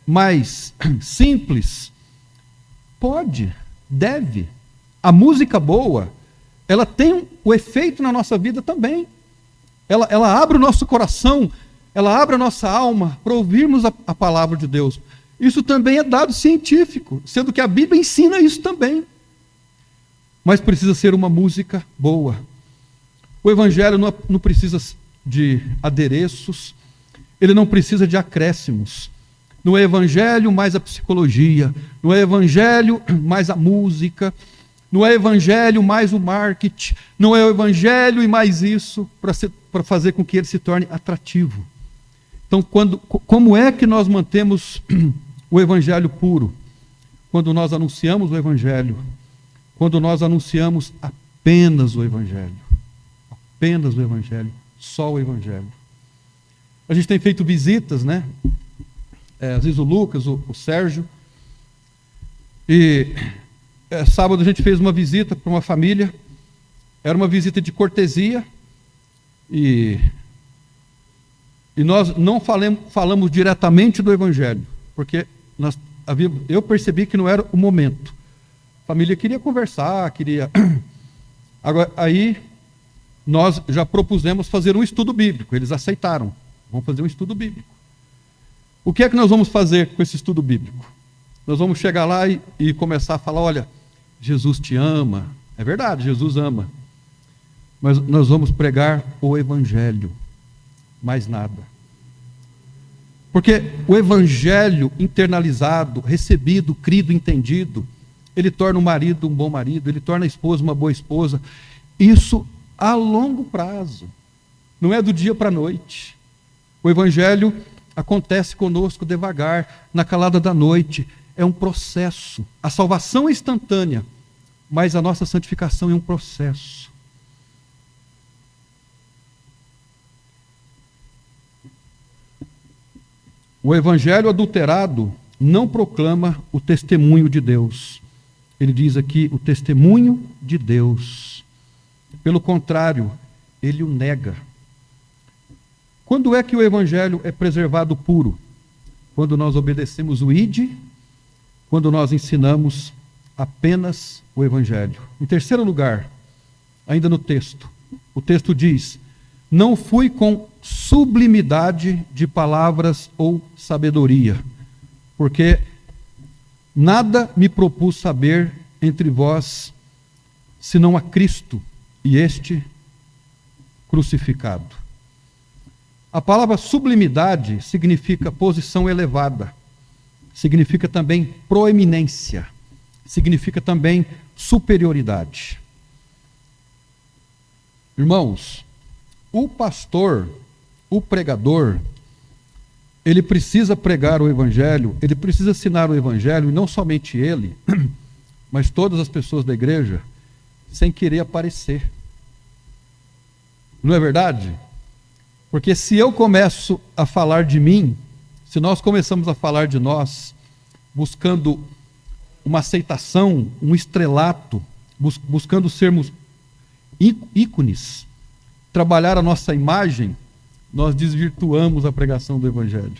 mais simples. Pode, deve. A música boa, ela tem o efeito na nossa vida também. Ela abre o nosso coração, ela abre a nossa alma para ouvirmos a palavra de Deus. Isso também é dado científico, sendo que a Bíblia ensina isso também. Mas precisa ser uma música boa. O Evangelho não precisa de adereços, ele não precisa de acréscimos. Não é Evangelho mais a psicologia, não é Evangelho mais a música, não é Evangelho mais o marketing, não é o Evangelho e mais isso para fazer com que ele se torne atrativo. Então, como é que nós mantemos o Evangelho puro? Quando nós anunciamos o Evangelho, quando nós anunciamos apenas o Evangelho, só o Evangelho. A gente tem feito visitas, né? Às vezes o Lucas, o Sérgio, e sábado a gente fez uma visita para uma família, era uma visita de cortesia, e nós não falamos diretamente do Evangelho, porque eu percebi que não era o momento. A família queria conversar, Agora, aí nós já propusemos fazer um estudo bíblico, eles aceitaram. Vamos fazer um estudo bíblico. O que é que nós vamos fazer com esse estudo bíblico? Nós vamos chegar lá e começar a falar: olha, Jesus te ama. É verdade, Jesus ama. Mas nós vamos pregar o Evangelho. Mais nada. Porque o evangelho internalizado, recebido, crido, entendido, ele torna o marido um bom marido, ele torna a esposa uma boa esposa. Isso a longo prazo, não é do dia para a noite. O evangelho acontece conosco devagar, na calada da noite. É um processo. A salvação é instantânea, mas a nossa santificação é um processo. O evangelho adulterado não proclama o testemunho de Deus. Ele diz aqui o testemunho de Deus. Pelo contrário, ele o nega. Quando é que o evangelho é preservado puro? Quando nós obedecemos o ide, quando nós ensinamos apenas o evangelho. Em terceiro lugar, ainda no texto, o texto diz: não fui com sublimidade de palavras ou sabedoria, porque nada me propus saber entre vós, senão a Cristo e este crucificado. A palavra sublimidade significa posição elevada, significa também proeminência, significa também superioridade. Irmãos, o pastor, o pregador, ele precisa pregar o evangelho, ele precisa ensinar o evangelho, e não somente ele, mas todas as pessoas da igreja, sem querer aparecer. Não é verdade? Porque se eu começo a falar de mim, se nós começamos a falar de nós, buscando uma aceitação, um estrelato, buscando sermos ícones, trabalhar a nossa imagem, nós desvirtuamos a pregação do evangelho.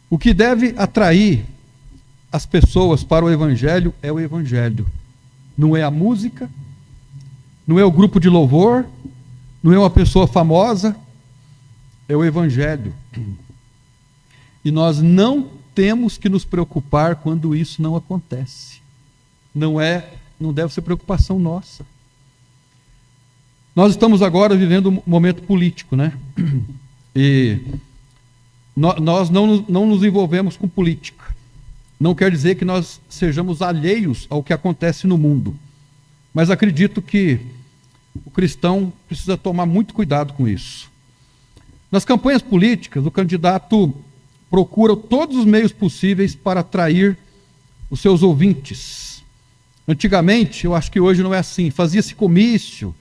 O que deve atrair as pessoas para o evangelho é o evangelho. Não é a música, não é o grupo de louvor, não é uma pessoa famosa, é o evangelho. E nós não temos que nos preocupar quando isso não acontece. Não deve ser preocupação nossa. Nós estamos agora vivendo um momento político, né? E nós não nos envolvemos com política. Não quer dizer que nós sejamos alheios ao que acontece no mundo. Mas acredito que o cristão precisa tomar muito cuidado com isso. Nas campanhas políticas, o candidato procura todos os meios possíveis para atrair os seus ouvintes. Antigamente, eu acho que hoje não é assim, fazia-se comício,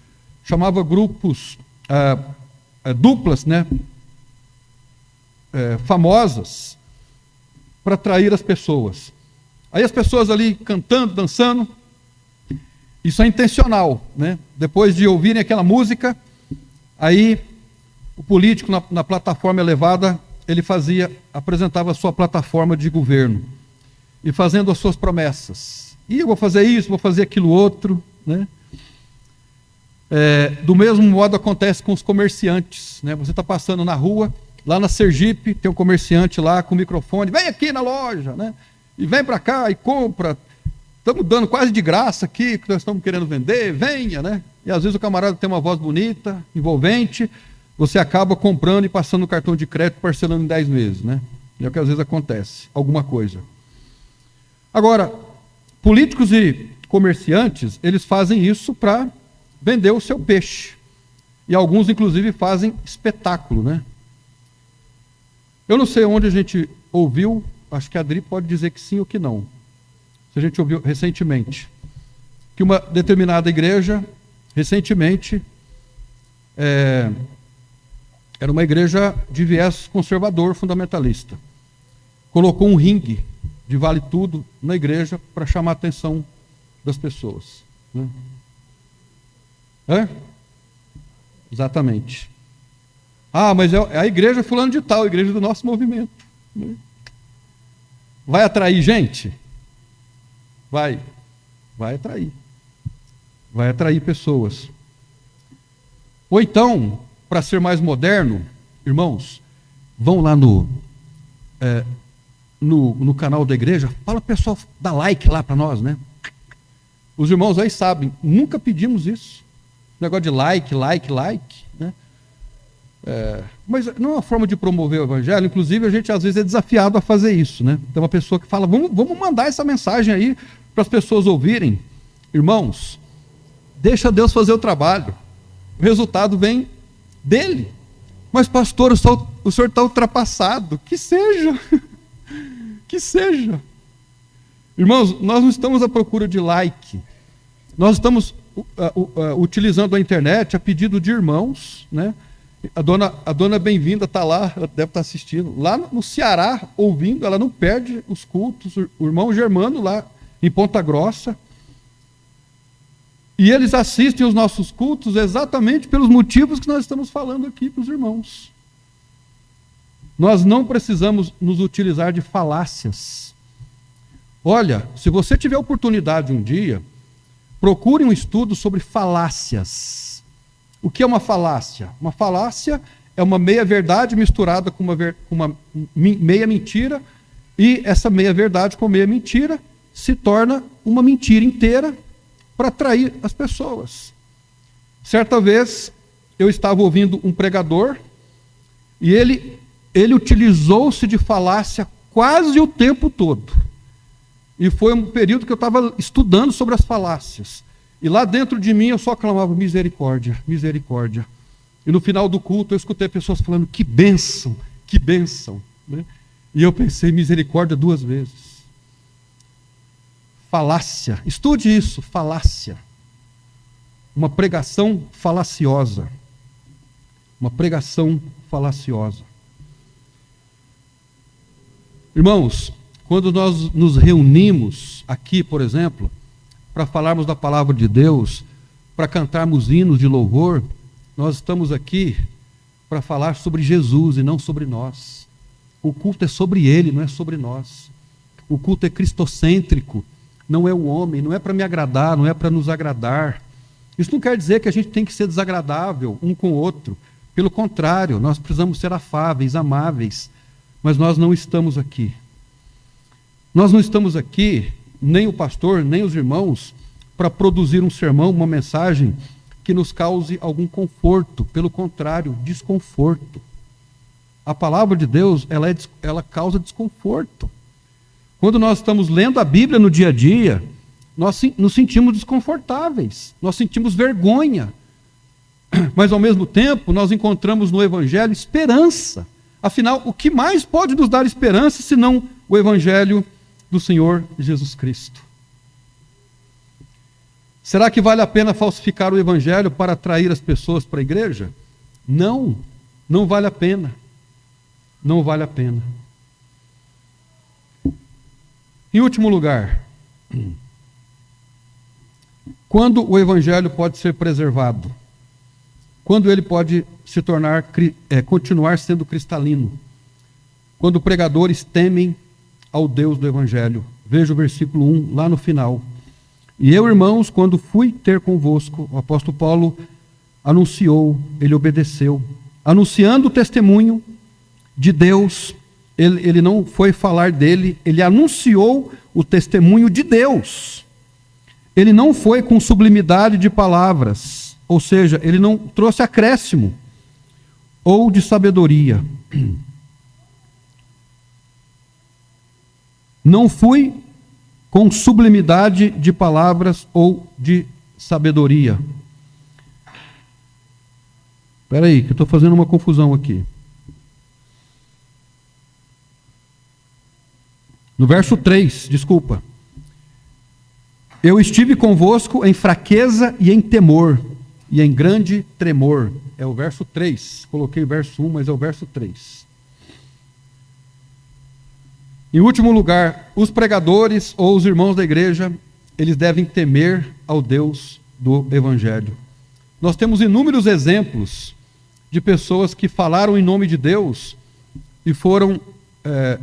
chamava grupos, duplas, né, famosas, para atrair as pessoas. Aí as pessoas ali cantando, dançando, isso é intencional, né? Depois de ouvirem aquela música, aí o político na plataforma elevada, ele apresentava a sua plataforma de governo, e fazendo as suas promessas. E eu vou fazer isso, vou fazer aquilo outro, né? Do mesmo modo acontece com os comerciantes, né? Você está passando na rua, lá na Sergipe, tem um comerciante lá com o microfone, vem aqui na loja, né? E vem para cá e compra, estamos dando quase de graça aqui, que nós estamos querendo vender, venha, né? E às vezes o camarada tem uma voz bonita, envolvente, você acaba comprando e passando o cartão de crédito, parcelando em 10 meses, né? É o que às vezes acontece, alguma coisa. Agora, políticos e comerciantes, eles fazem isso para vender o seu peixe. E alguns, inclusive, fazem espetáculo, né? Eu não sei onde a gente ouviu, acho que a Adri pode dizer que sim ou que não. Se a gente ouviu recentemente, que uma determinada igreja, recentemente, era uma igreja de viés conservador, fundamentalista. Colocou um ringue de vale tudo na igreja para chamar a atenção das pessoas, né? Exatamente. Mas é a igreja fulano de tal, a igreja do nosso movimento, né? Vai atrair gente? Vai atrair. Vai atrair pessoas. Ou então, para ser mais moderno, irmãos, vão lá no canal da igreja, fala pessoal, dá like lá para nós, né? Os irmãos aí sabem, nunca pedimos isso. Negócio de like, né? Mas não é uma forma de promover o evangelho. Inclusive, a gente às vezes é desafiado a fazer isso, né? Tem uma pessoa que fala, vamos mandar essa mensagem aí para as pessoas ouvirem. Irmãos, deixa Deus fazer o trabalho. O resultado vem dele. Mas pastor, o senhor está ultrapassado. Que seja. Que seja. Irmãos, nós não estamos à procura de like. Nós estamos utilizando a internet a pedido de irmãos, né? A dona Bem-vinda está lá, ela deve estar assistindo, lá no Ceará, ouvindo, ela não perde os cultos, o irmão Germano lá em Ponta Grossa. E eles assistem os nossos cultos exatamente pelos motivos que nós estamos falando aqui para os irmãos. Nós não precisamos nos utilizar de falácias. Olha, se você tiver oportunidade um dia, procure um estudo sobre falácias. O que é uma falácia? Uma falácia é uma meia-verdade misturada com uma meia-mentira, e essa meia-verdade com meia-mentira se torna uma mentira inteira para atrair as pessoas. Certa vez, eu estava ouvindo um pregador, e ele utilizou-se de falácia quase o tempo todo. E foi um período que eu estava estudando sobre as falácias. E lá dentro de mim eu só clamava misericórdia, misericórdia. E no final do culto eu escutei pessoas falando, que bênção, né? E eu pensei, misericórdia 2 vezes. Falácia, estude isso, falácia. Uma pregação falaciosa. Uma pregação falaciosa. Irmãos, quando nós nos reunimos aqui, por exemplo, para falarmos da palavra de Deus, para cantarmos hinos de louvor, nós estamos aqui para falar sobre Jesus e não sobre nós. O culto é sobre Ele, não é sobre nós. O culto é cristocêntrico, não é o homem, não é para me agradar, não é para nos agradar. Isso não quer dizer que a gente tem que ser desagradável um com o outro. Pelo contrário, nós precisamos ser afáveis, amáveis, mas nós não estamos aqui. Nós não estamos aqui, nem o pastor, nem os irmãos, para produzir um sermão, uma mensagem que nos cause algum conforto. Pelo contrário, desconforto. A palavra de Deus, ela causa desconforto. Quando nós estamos lendo a Bíblia no dia a dia, nós nos sentimos desconfortáveis, nós sentimos vergonha. Mas, ao mesmo tempo, nós encontramos no Evangelho esperança. Afinal, o que mais pode nos dar esperança, senão o Evangelho do Senhor Jesus Cristo? Será que vale a pena falsificar o Evangelho para atrair as pessoas para a igreja? Não, não vale a pena. Não vale a pena. Em último lugar, quando o Evangelho pode ser preservado? Quando ele pode se tornar, continuar sendo cristalino? Quando pregadores temem ao Deus do Evangelho. Veja o versículo 1, lá no final. E eu, irmãos, quando fui ter convosco, o apóstolo Paulo anunciou, ele obedeceu, anunciando o testemunho de Deus. Ele não foi falar dele, ele anunciou o testemunho de Deus. Ele não foi com sublimidade de palavras, ou seja, ele não trouxe acréscimo ou de sabedoria. Não fui com sublimidade de palavras ou de sabedoria. Espera aí, que eu estou fazendo uma confusão aqui. No verso 3, desculpa. Eu estive convosco em fraqueza e em temor, e em grande tremor. É o verso 3. Coloquei o verso 1, mas é o verso 3. Em último lugar, os pregadores ou os irmãos da igreja, eles devem temer ao Deus do Evangelho. Nós temos inúmeros exemplos de pessoas que falaram em nome de Deus e foram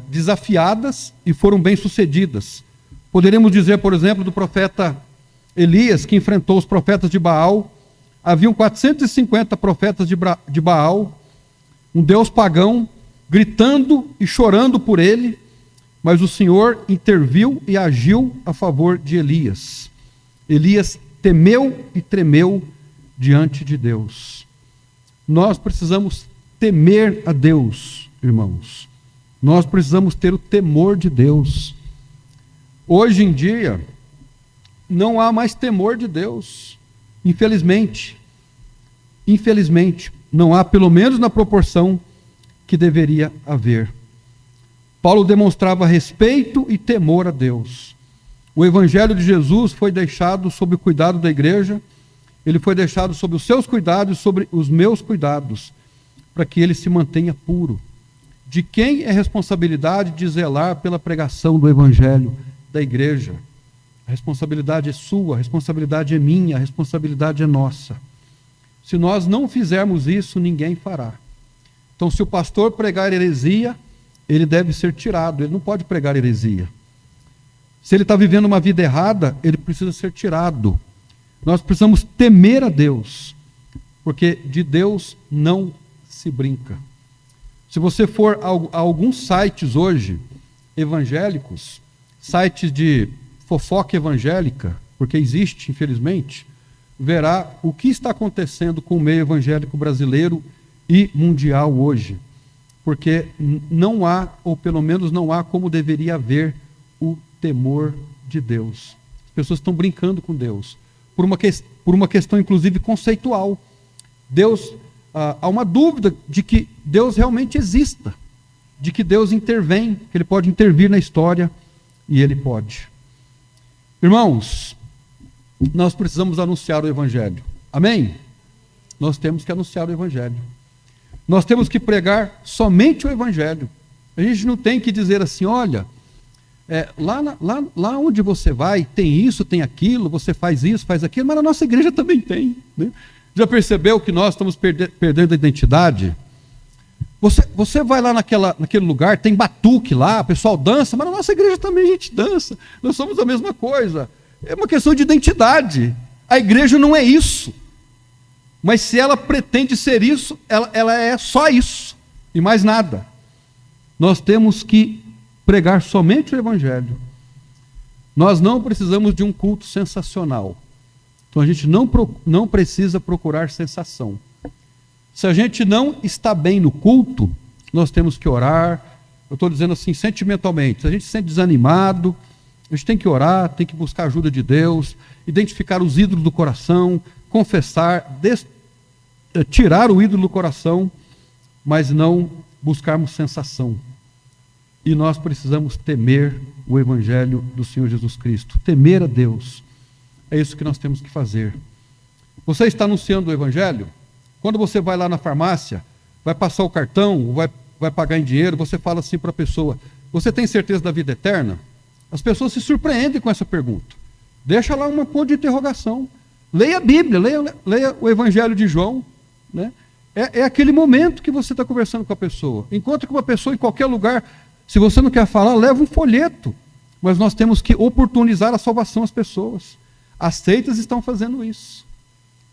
desafiadas e foram bem-sucedidas. Poderíamos dizer, por exemplo, do profeta Elias, que enfrentou os profetas de Baal. Haviam 450 profetas de Baal, um deus pagão, gritando e chorando por ele, mas o Senhor interviu e agiu a favor de Elias. Elias temeu e tremeu diante de Deus. Nós precisamos temer a Deus, irmãos. Nós precisamos ter o temor de Deus. Hoje em dia, não há mais temor de Deus, infelizmente. Infelizmente, não há, pelo menos na proporção que deveria haver. Paulo demonstrava respeito e temor a Deus. O Evangelho de Jesus foi deixado sob o cuidado da igreja, ele foi deixado sob os seus cuidados e sobre os meus cuidados, para que ele se mantenha puro. De quem é a responsabilidade de zelar pela pregação do Evangelho da igreja? A responsabilidade é sua, a responsabilidade é minha, a responsabilidade é nossa. Se nós não fizermos isso, ninguém fará. Então, se o pastor pregar heresia, ele deve ser tirado, ele não pode pregar heresia. Se ele está vivendo uma vida errada, ele precisa ser tirado. Nós precisamos temer a Deus, porque de Deus não se brinca. Se você for a alguns sites hoje, evangélicos, sites de fofoca evangélica, porque existe, infelizmente, verá o que está acontecendo com o meio evangélico brasileiro e mundial hoje. Porque não há, ou pelo menos não há como deveria haver, o temor de Deus. As pessoas estão brincando com Deus, por uma questão inclusive conceitual. Deus, há uma dúvida de que Deus realmente exista, de que Deus intervém, que Ele pode intervir na história, e Ele pode. Irmãos, nós precisamos anunciar o Evangelho. Amém? Nós temos que anunciar o Evangelho. Nós temos que pregar somente o Evangelho. A gente não tem que dizer assim, olha, lá onde você vai, tem isso, tem aquilo, você faz isso, faz aquilo, mas na nossa igreja também tem. Né? Já percebeu que nós estamos perdendo a identidade? Você vai lá naquele lugar, tem batuque lá, o pessoal dança, mas na nossa igreja também a gente dança. Nós somos a mesma coisa. É uma questão de identidade. A igreja não é isso. Mas se ela pretende ser isso, ela é só isso, e mais nada. Nós temos que pregar somente o Evangelho. Nós não precisamos de um culto sensacional. Então a gente não precisa procurar sensação. Se a gente não está bem no culto, nós temos que orar. Eu estou dizendo assim, sentimentalmente. Se a gente se sente desanimado, a gente tem que orar, tem que buscar a ajuda de Deus, identificar os ídolos do coração, confessar, tirar o ídolo do coração, mas não buscarmos sensação. E nós precisamos temer o Evangelho do Senhor Jesus Cristo, temer a Deus. É isso que nós temos que fazer. Você está anunciando o Evangelho? Quando você vai lá na farmácia, vai passar o cartão, vai pagar em dinheiro, você fala assim para a pessoa, você tem certeza da vida eterna? As pessoas se surpreendem com essa pergunta. Deixa lá uma ponto de interrogação. Leia a Bíblia, leia o Evangelho de João. Né? É aquele momento que você está conversando com a pessoa. Encontre com uma pessoa em qualquer lugar. Se você não quer falar, leva um folheto. Mas nós temos que oportunizar a salvação às pessoas. As seitas estão fazendo isso.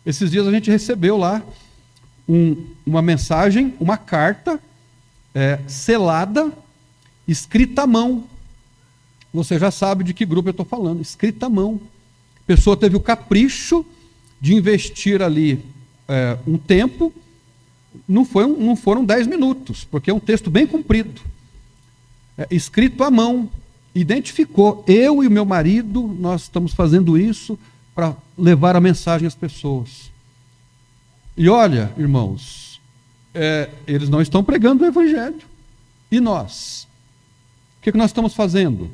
Esses dias a gente recebeu lá uma mensagem, uma carta selada, escrita à mão. Você já sabe de que grupo eu estou falando, escrita à mão. A pessoa teve o capricho de investir ali um tempo, não foram 10 minutos, porque é um texto bem comprido. Escrito à mão, identificou, eu e o meu marido, nós estamos fazendo isso para levar a mensagem às pessoas. E olha, irmãos, eles não estão pregando o Evangelho. E nós? O que nós estamos fazendo?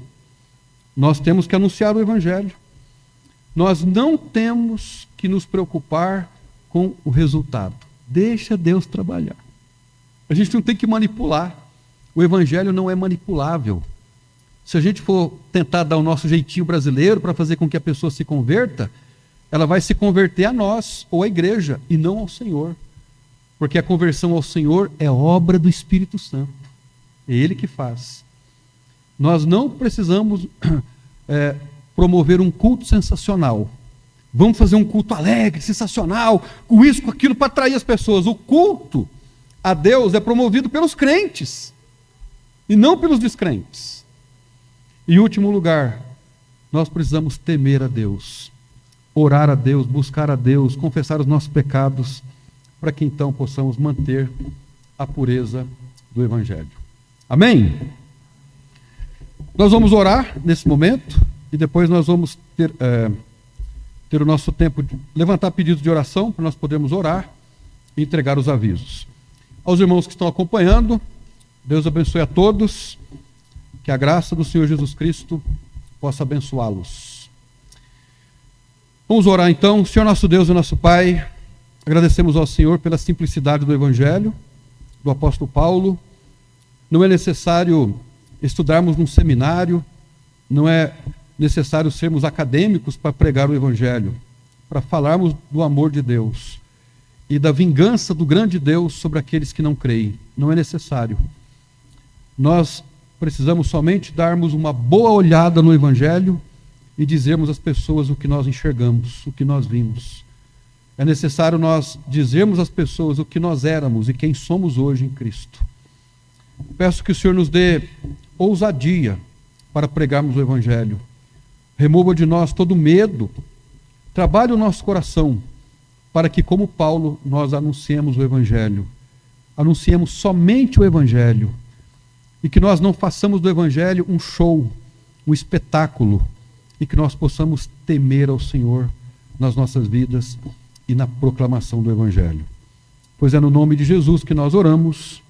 Nós temos que anunciar o Evangelho. Nós não temos que nos preocupar com o resultado. Deixa Deus trabalhar. A gente não tem que manipular. O Evangelho não é manipulável. Se a gente for tentar dar o nosso jeitinho brasileiro para fazer com que a pessoa se converta, ela vai se converter a nós ou à igreja e não ao Senhor. Porque a conversão ao Senhor é obra do Espírito Santo. É Ele que faz. Nós não precisamos promover um culto sensacional. Vamos fazer um culto alegre, sensacional, com isso, com aquilo, para atrair as pessoas. O culto a Deus é promovido pelos crentes e não pelos descrentes. Em último lugar, nós precisamos temer a Deus, orar a Deus, buscar a Deus, confessar os nossos pecados, para que então possamos manter a pureza do Evangelho. Amém? Nós vamos orar nesse momento e depois nós vamos ter o nosso tempo de levantar pedidos de oração para nós podermos orar e entregar os avisos. Aos irmãos que estão acompanhando, Deus abençoe a todos, que a graça do Senhor Jesus Cristo possa abençoá-los. Vamos orar então. Senhor nosso Deus e nosso Pai, agradecemos ao Senhor pela simplicidade do Evangelho, do apóstolo Paulo. Não é necessário estudarmos num seminário, não é necessário sermos acadêmicos para pregar o Evangelho, para falarmos do amor de Deus e da vingança do grande Deus sobre aqueles que não creem. Não é necessário. Nós precisamos somente darmos uma boa olhada no Evangelho e dizermos às pessoas o que nós enxergamos, o que nós vimos. É necessário nós dizermos às pessoas o que nós éramos e quem somos hoje em Cristo. Peço que o Senhor nos dê ousadia para pregarmos o Evangelho. Remova de nós todo medo. Trabalhe o nosso coração para que, como Paulo, nós anunciemos o Evangelho. Anunciemos somente o Evangelho. E que nós não façamos do Evangelho um show, um espetáculo. E que nós possamos temer ao Senhor nas nossas vidas e na proclamação do Evangelho. Pois é no nome de Jesus que nós oramos